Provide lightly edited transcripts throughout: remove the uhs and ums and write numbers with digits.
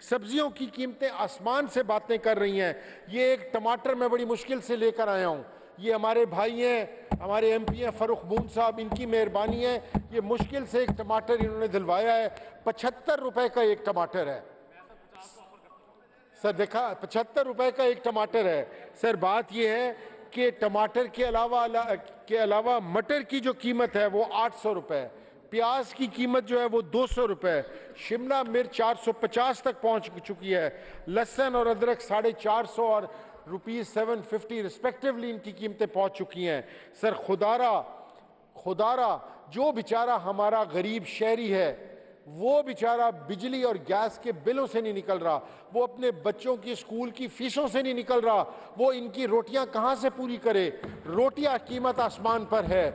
सब्जियों की कीमतें आसमान से बातें कर रही हैं। ये एक टमाटर मैं बड़ी मुश्किल से लेकर आया हूं। ये हमारे भाई हैं, हमारे एमपी हैं फर्रुख बून साहब, इनकी मेहरबानी है। ये मुश्किल से एक टमाटर इन्होंने दिलवाया है। 75 रुपए का एक टमाटर है सर। देखा, 75 रुपए का एक टमाटर है सर। बात यह है कि टमाटर के अलावा मटर की जो कीमत है वो 800 रुपए, प्याज की कीमत जो है वो 200 रुपए, शिमला मिर्च 450 तक पहुंच चुकी है, लहसुन और अदरक 450 और ₹750 रिस्पेक्टिवली इनकी कीमतें पहुंच चुकी हैं सर। खुदारा जो बेचारा हमारा गरीब शहरी है, वो बेचारा बिजली और गैस के बिलों से नहीं निकल रहा, वो अपने बच्चों की स्कूल की फीसों से नहीं निकल रहा, वो इनकी रोटियां कहां से पूरी करे। रोटियां कीमत आसमान पर है,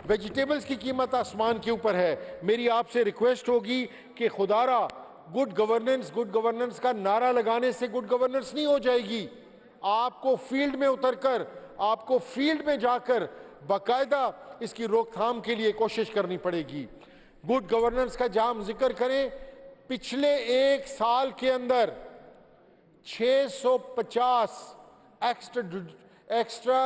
वेजिटेबल्स की कीमत आसमान के ऊपर है। मेरी आपसे रिक्वेस्ट होगी कि खुदारा गुड गवर्नेंस का नारा लगाने से गुड गवर्नेंस नहीं हो जाएगी। आपको फील्ड में उतरकर, आपको फील्ड में जाकर बाकायदा इसकी रोकथाम के लिए कोशिश करनी पड़ेगी। गुड गवर्नेंस का जहां हम जिक्र करें, पिछले एक साल के अंदर 650 एक्स्ट्रा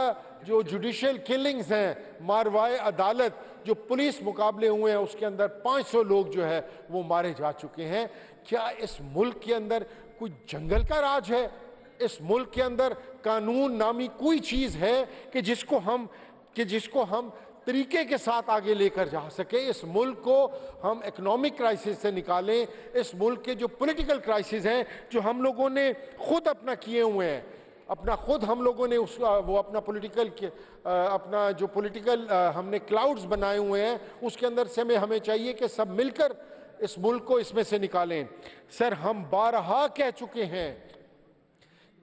जो जुडिशियल किलिंग्स हैं, मारवाए अदालत जो पुलिस मुकाबले हुए हैं, उसके अंदर 500 लोग जो है वो मारे जा चुके हैं। क्या इस मुल्क के अंदर कोई जंगल का राज है? इस मुल्क के अंदर कानून नामी कोई चीज है कि जिसको हम तरीके के साथ आगे लेकर जा सके? इस मुल्क को हम इकोनॉमिक क्राइसिस से निकालें। इस मुल्क के जो पॉलिटिकल क्राइसिस हैं, जो हम लोगों ने खुद अपना किए हुए हैं, हम लोगों ने अपना पॉलिटिकल हमने क्लाउड्स बनाए हुए हैं, उसके अंदर से हमें चाहिए कि सब मिलकर इस मुल्क को इसमें से निकालें। सर, हम बारहा कह चुके हैं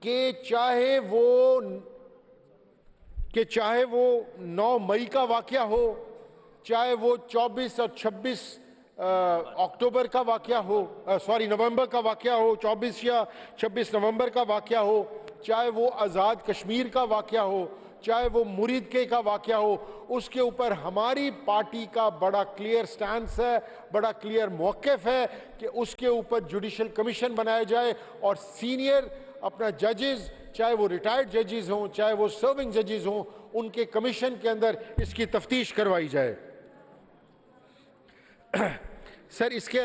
कि चाहे वो 9 मई का वाकया हो, चाहे वो 24 और 26 अक्टूबर का वाकया हो, नवंबर का वाकया हो, 24 या 26 नवंबर का वाकया हो, चाहे वो आज़ाद कश्मीर का वाकया हो, चाहे वो मुरीद के का वाकया हो, उसके ऊपर हमारी पार्टी का बड़ा क्लियर स्टैंड है, बड़ा क्लियर मौक़िफ़ है कि उसके ऊपर जुडिशल कमीशन बनाया जाए और सीनियर अपना जजेस, चाहे वो रिटायर्ड जजेस हों, चाहे वो सर्विंग जजेस हों, उनके कमीशन के अंदर इसकी तफ्तीश करवाई जाए। सर, इसके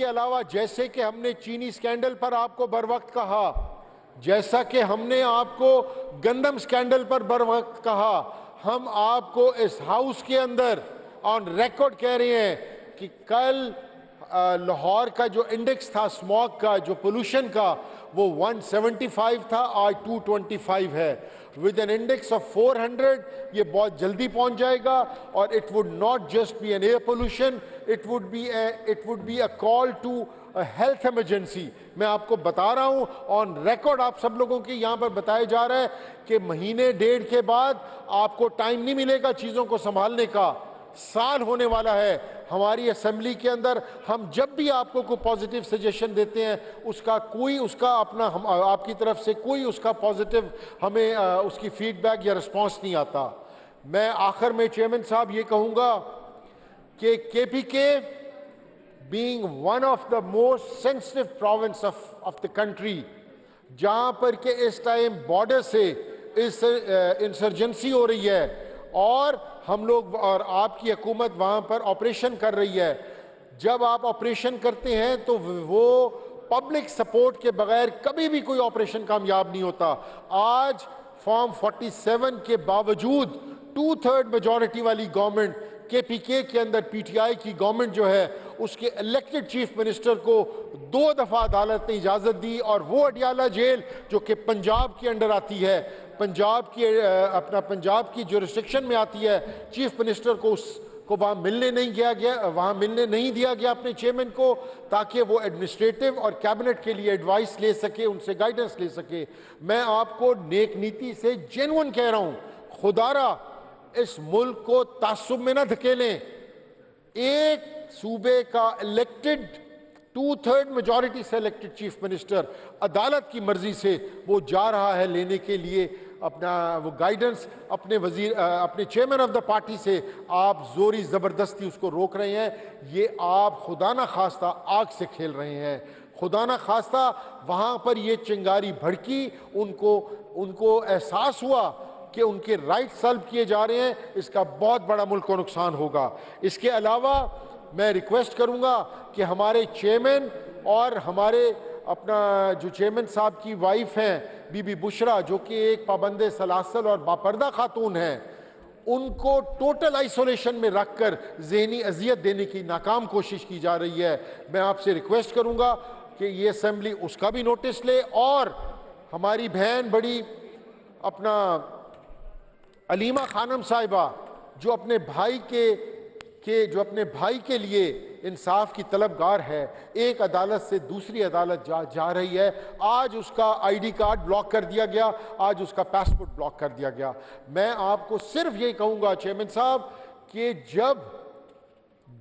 अलावा जैसे कि हमने चीनी स्कैंडल पर आपको बर वक्त कहा, जैसा कि हमने आपको गंदम स्कैंडल पर बर वक्त कहा, हम आपको इस हाउस के अंदर ऑन रिकॉर्ड कह रहे हैं कि कल लाहौर का जो इंडेक्स था स्मॉग का, जो पोल्यूशन का, वो 175 था, आज 225 है। विद एन इंडेक्स ऑफ 400 ये बहुत जल्दी पहुंच जाएगा और it would not just be an air pollution, it would be a call to health emergency. मैं आपको बता रहा हूं ऑन रिकॉर्ड, आप सब लोगों के यहां पर बताया जा रहा है कि महीने डेढ़ के बाद आपको टाइम नहीं मिलेगा चीजों को संभालने का। साल होने वाला है हमारी असेंबली के अंदर। हम जब भी आपको कोई पॉजिटिव सजेशन देते हैं, आपकी तरफ से कोई उसका पॉजिटिव हमें उसकी फीडबैक या रिस्पांस नहीं आता। मैं आखिर में चेयरमैन साहब ये कहूंगा कि KPK being one of the most sensitive province of the country, जहां पर के इस टाइम बॉर्डर से इंसर्जेंसी हो रही है और हम लोग और आपकी हुकूमत वहां पर ऑपरेशन कर रही है, जब आप ऑपरेशन करते हैं तो वो पब्लिक सपोर्ट के बगैर कभी भी कोई ऑपरेशन कामयाब नहीं होता। आज फॉर्म 47 के बावजूद 2/3 मेजॉरिटी वाली गवर्नमेंट केपीके के अंदर पीटीआई की गवर्नमेंट जो है, उसके इलेक्टेड चीफ मिनिस्टर को 2 दफा अदालत ने इजाजत दी और वो अडियाला जेल जो कि पंजाब के अंडर आती है, पंजाब की जुरिस्डिक्शन में आती है, चीफ मिनिस्टर को वहां मिलने नहीं दिया गया अपने चेयरमैन को, ताकि वो एडमिनिस्ट्रेटिव और कैबिनेट के लिए एडवाइस ले सके, उनसे गाइडेंस ले सके। मैं आपको नेक नीति से जेन्युइन कह रहा हूं, खुदारा इस मुल्क को तासुब में न धकेलें। एक सूबे का इलेक्टेड 2/3 मेजॉरिटी से इलेक्टेड चीफ मिनिस्टर अदालत की मर्जी से वो जा रहा है लेने के लिए अपना वो गाइडेंस अपने चेयरमैन ऑफ द पार्टी से आप जोरी ज़बरदस्ती उसको रोक रहे हैं। ये आप खुदा ना खास्ता आग से खेल रहे हैं। खुदा ना खास्ता वहाँ पर ये चिंगारी भड़की, उनको एहसास हुआ कि उनके राइट सल्ब किए जा रहे हैं। इसका बहुत बड़ा मुल्क को नुकसान होगा। इसके अलावा मैं रिक्वेस्ट करूंगा कि हमारे चेयरमैन और हमारे अपना जो चेयरमैन साहब की वाइफ हैं बीबी बुशरा, जो कि एक पाबंदे सलासल और बापर्दा खातून हैं, उनको टोटल आइसोलेशन में रखकर जहनी अजियत देने की नाकाम कोशिश की जा रही है। मैं आपसे रिक्वेस्ट करूंगा कि ये असेंबली उसका भी नोटिस ले और हमारी बहन बड़ी अपना अलीमा खानम साहिबा जो अपने भाई के लिए इंसाफ की तलबगार है, एक अदालत से दूसरी अदालत जा रही है। आज उसका आईडी कार्ड ब्लॉक कर दिया गया, आज उसका पासपोर्ट ब्लॉक कर दिया गया। मैं आपको सिर्फ यही कहूंगा चेयरमैन साहब कि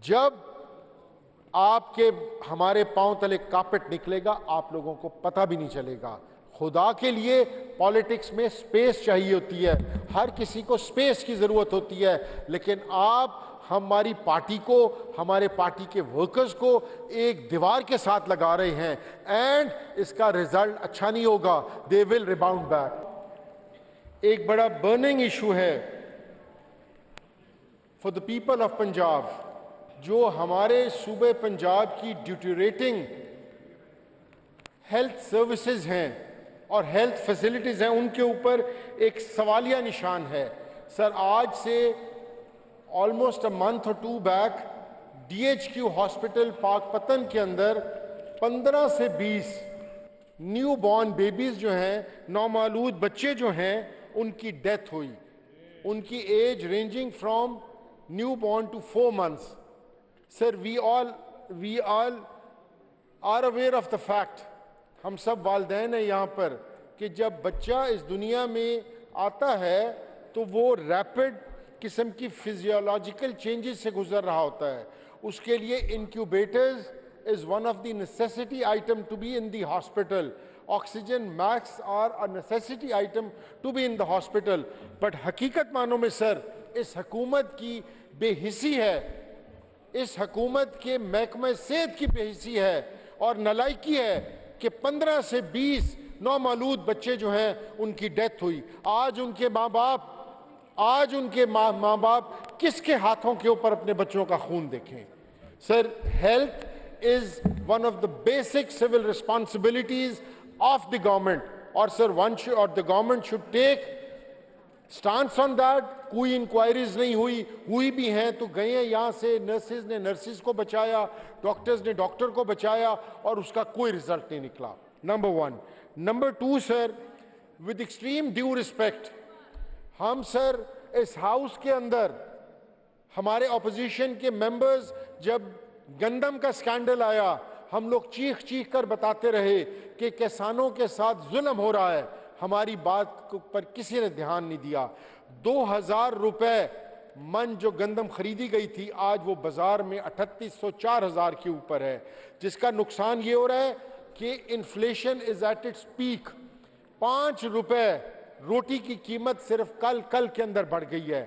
जब आपके हमारे पांव तले कारपेट निकलेगा आप लोगों को पता भी नहीं चलेगा। खुदा के लिए पॉलिटिक्स में स्पेस चाहिए होती है, हर किसी को स्पेस की ज़रूरत होती है, लेकिन आप हमारी पार्टी को, हमारे पार्टी के वर्कर्स को एक दीवार के साथ लगा रहे हैं एंड इसका रिजल्ट अच्छा नहीं होगा। They will rebound back. एक बड़ा बर्निंग इशू है for the people of Punjab, जो हमारे सूबे पंजाब की ड्यूटरेटिंग हेल्थ सर्विसेज हैं और हेल्थ फैसिलिटीज़ हैं, उनके ऊपर एक सवालिया निशान है। सर, आज से ऑलमोस्ट अ मंथ और 2 बैक DHQ हॉस्पिटल पाकपतन के अंदर 15 से 20 न्यू बॉर्न बेबीज़ जो हैं, नौमालूद बच्चे जो हैं, उनकी डेथ हुई। उनकी age ranging from newborn to 4 months. Sir, we all are aware of the fact, हम सब वालिदैन हैं यहाँ पर, कि जब बच्चा इस दुनिया में आता है तो वो रैपिड किस्म की फिजियोलॉजिकल चेंजेस से गुजर रहा होता है। उसके लिए incubators is one of the necessity item to be in the hospital. Oxygen mask are a necessity item to be in the hospital. But हकीकत मानों में सर, इस हुकूमत की बेहिसी है, इस हुकूमत के महकमे सेहत की बेहिसी है और नालायकी है कि 15 से 20 नौमालूद बच्चे जो हैं उनकी डेथ हुई। आज उनके माँ बाप किसके हाथों के ऊपर अपने बच्चों का खून देखें। Sir, health is one of the basic civil responsibilities of the government और sir the government should take stance on that. कोई इंक्वायरीज नहीं हुई भी हैं तो गए हैं यहाँ से, नर्सेज ने नर्सेज को बचाया, डॉक्टर्स ने डॉक्टर को बचाया और उसका कोई रिजल्ट नहीं निकला। Number 1। Number 2 sir, with extreme due respect, हम सर इस हाउस के अंदर हमारे ऑपोजिशन के मेंबर्स, जब गंदम का स्कैंडल आया, हम लोग चीख कर बताते रहे कि किसानों के साथ जुल्म हो रहा है। हमारी बात पर किसी ने ध्यान नहीं दिया। 2000 रुपए मन जो गंदम खरीदी गई थी, आज वो बाजार में 3800 4000 के ऊपर है, जिसका नुकसान ये हो रहा है कि inflation is at its peak. 5 रुपए रोटी की कीमत सिर्फ कल के अंदर बढ़ गई है।